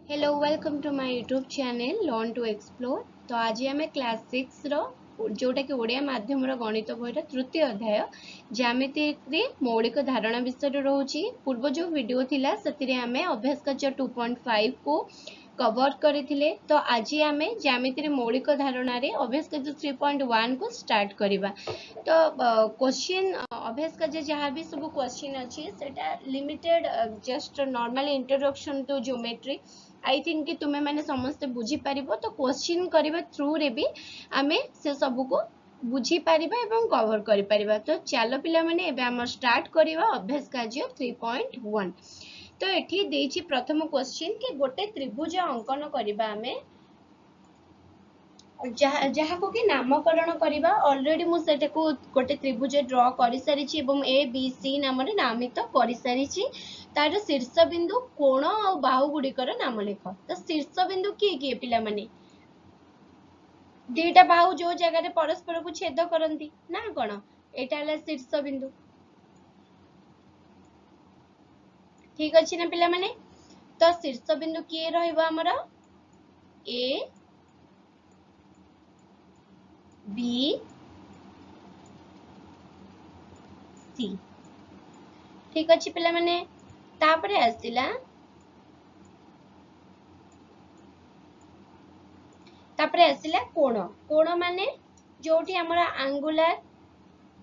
Hello welcome to my YouTube channel learn to explore. तो आज आम क्लास 6 जोटा कि ओडिया माध्यम गणित बहीर तृतीय अध्याय ज्यामिति मौलिक धारणा विषय रोचे। पूर्व जो वीडियो थिला सेतिरे आमे अभ्यास कार्य 2.5 को कवर करथिले। तो आज आम ज्यामिति मौलिक धारणा रे अभ्यास कार्य 3.1 को स्टार्ट करिबा। तो क्वेश्चन अभ्यास कार्य जहाँ भी सब क्वेश्चन अच्छी सेटा limited just normal introduction to geometry. I think कि तुम्हें मैंने समस्ते बुझी पारिबो। तो क्वेश्चन करबा थ्रू रे भी आमे से सब को बुझी पारिबा एवं कवर करि पारिबा। तो चलो पिला माने एबे हम स्टार्ट करिबा अभ्यास कार्य 3.1। तो एठी देछि प्रथम क्वेश्चन कि गोटे त्रिभुज अंकन करिबा आमे जहाँ को कि नामकरण करिबा। ऑलरेडी मु सेटा को गोटे त्रिभुज ड्रॉ करि सारिछि एवं ए बी सी नाम रे नामित करि सारिछि। तार शीर्ष बिंदु कोण और बाहु गुड़िकर नाम लिख। तो शीर्ष बिंदु किए किए पिला माने दीटा बाहु जो जगह रे परस्पर को छेद करंती ना कोन एटा हला शीर्ष बिंदु। ठीक अछि ना पिला माने। तो शीर्ष बिंदु किए रहइबो हमर ए बी सी। ठीक अछि पिला माने। तापरे आसिला कोण। कोण माने जोठी हमरा एंगुलर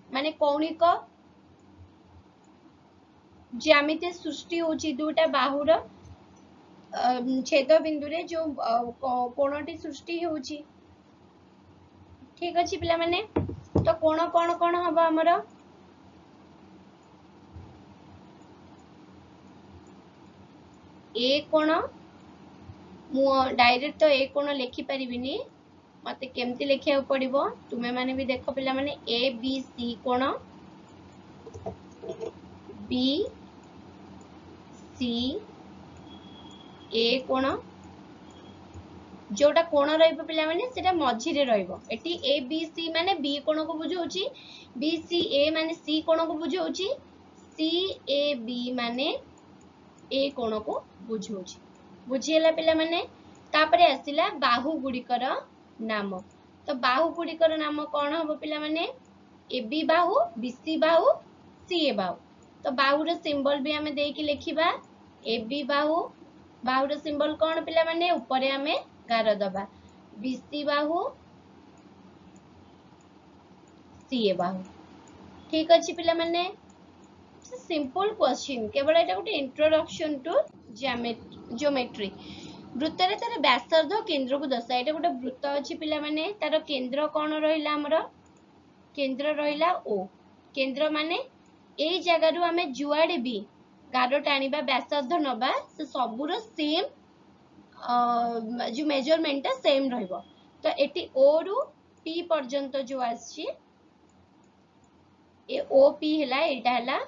माने कौणिक ज्यामिति सृष्टि होची दुटा बाहुर छेद बिंदु रे जो कोणटी सृष्टि होची। ठीक अछि पिला माने। तो कोण कोण कोण हबो हमर ए कोण। मु डायरेक्ट तो ए कोण लिखि परिबिनी मते केमती लिखिया पड़िबो तुमे माने भी देखो पिला माने ए बी सी कोण बी सी ए कोण जोटा कोण रहइबो पिला माने सेटा मझी रे रहइबो। एटी ए बी सी माने बी कोण को बुझौची बी सी ए माने सी कोण को बुझौची सी ए बी माने ए कोण को बुझौची। बुझियला पिला माने। तापरे आसिला बाहु गुड़िकर नाम। तो बाहु गुड़िकर नाम कोन हबो पिला माने A B Bahu B C बाहु सी ए बाहु। तो बाहु रे सिंबल भी हमें देकी लिखिबा ए बी बाहु। बाहु रे सिंबल कोन पिला माने ऊपरे हमें गार दबा बी सी बाहु सी ए बाहु। ठीक अछि पिला माने। सिंपल क्वेश्चन केवल एटा गोटे इंट्रोडक्शन टू ज्योमेट्री। वृत्त रे तार व्यासार्ध केंद्र को दर्शा। एटा गोटे वृत्त अछि पिला माने तार केंद्र कोन रहिला हमर केंद्र रहिला ओ। केंद्र माने एई जगह रु हमें जुआडे भी गार टाणीबा व्यासार्ध नबा से सबुर सेम जो मेजरमेंट सेम रहइबो। तो एटी ओ रु पी पर्यंत जो आछि ए ओ पी हला एटा हला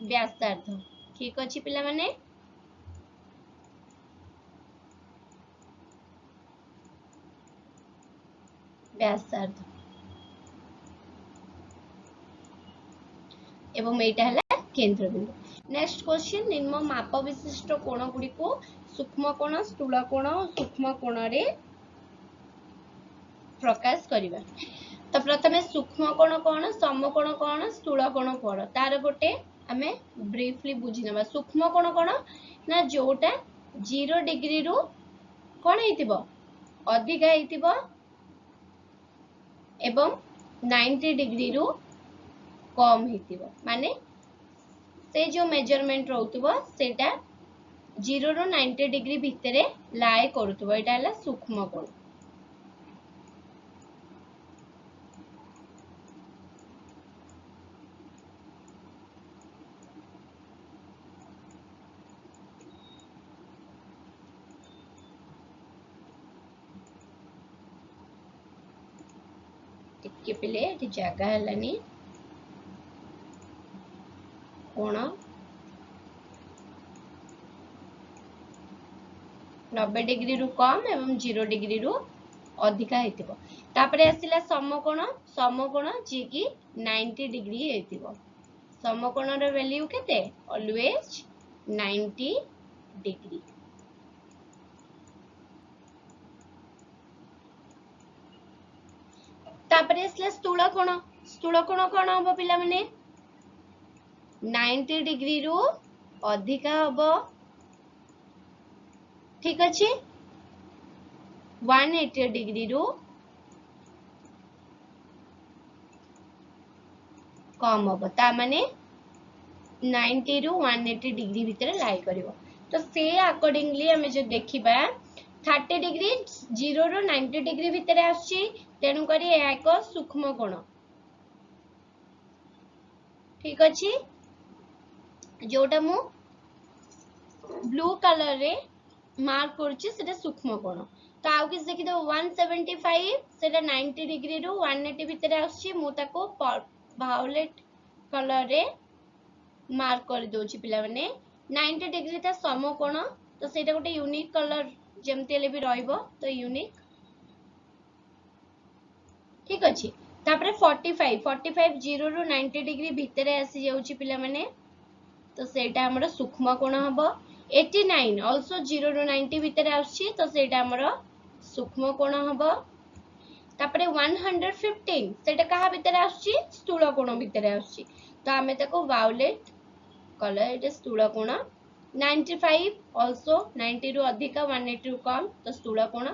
व्यासार्ध। ठीक अछि पिला माने। व्यासार्ध एवं एटा हला केंद्र बिंदु। नेक्स्ट क्वेश्चन निम्न माप विशिष्ट कोण गुडी को सूक्ष्म कोण स्थूल कोण और सूक्ष्म कोण रे प्रकाश करिबा। तो प्रथमे सूक्ष्म कोण कोण समकोण कोण स्थूल कोण कोण तार गोटे हमें ब्रीफली बुझी नबा। सूक्ष्म कोण कोण ना जोटा 0 डिग्री रु कोण हेतिबो अधिका हेतिबो एवं 90 डिग्री रु कम हेतिबो। माने से जो मेजरमेंट रहउतबो सेटा 0 रु 90 डिग्री भितरे लाए करूतबो एटा हला सूक्ष्म कोण। टिके पिले एटी जगह हलानी कोण 90 डिग्री रु कम एवं 0 डिग्री रु अधिका हेतिबो। तापरे आसिला समकोण। समकोण जे कि 90 डिग्री हेतिबो। समकोण रो वैल्यू केते ऑलवेज 90 डिग्री। तापर आसला स्थूल कोण कौन हम पिला माने 90 डिग्री रु अधिका हम ठीक अच्छे 180 डिग्री रु कम हम ता माने 90 रु 180 डिग्री भितर लाई करिवो तो से अकॉर्डिंगली हमें जो देखिबा 30 डिग्री 0 रु 90 डिग्री भितर आछि तेनु करी ए एक सूक्ष्म कोण ठीक अछि जोटा मु ब्लू कलर रे मार्क करछि सेटा सूक्ष्म कोण तो आउ किस देखि दो 175 सेटा 90 डिग्री रु 180 भितर आछि मु ताको वायोलेट कलर रे मार्क कर दोछि पिला माने 90 डिग्री ता समकोण तो सेटा गोटे यूनिक कलर जेमते ले भी रहइबो तो यूनिक ठीक अछि तापरे 45 0 रु 90 डिग्री भितर आसी जाउछि पिला माने तो सेटा हमर सूक्ष्म कोण हबो 89 आल्सो 0 रु 90 भितर आछि तो सेटा हमर सूक्ष्म कोण हबो तापरे 115 सेटा कहा भितर आछि स्थूल कोण भितर आछि तो हमें ताको वायोलेट कलर एटा स्थूल कोण 95 आल्सो 90 रु अधिक 180 रु कम तो स्थूल कोण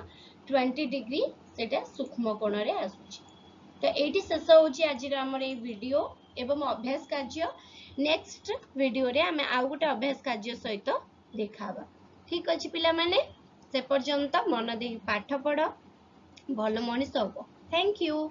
20 डिग्री सेटा सूक्ष्म कोण रे आसुछि तो एठी शेष होछि आज रे हमर ए वीडियो एवं अभ्यास कार्य नेक्स्ट वीडियो रे हमें आउ गोटे अभ्यास कार्य सहित देखाबा ठीक अछि पिला माने से पर्यंत मन दे पाठ पढ़ भल मनीष हो थैंक यू।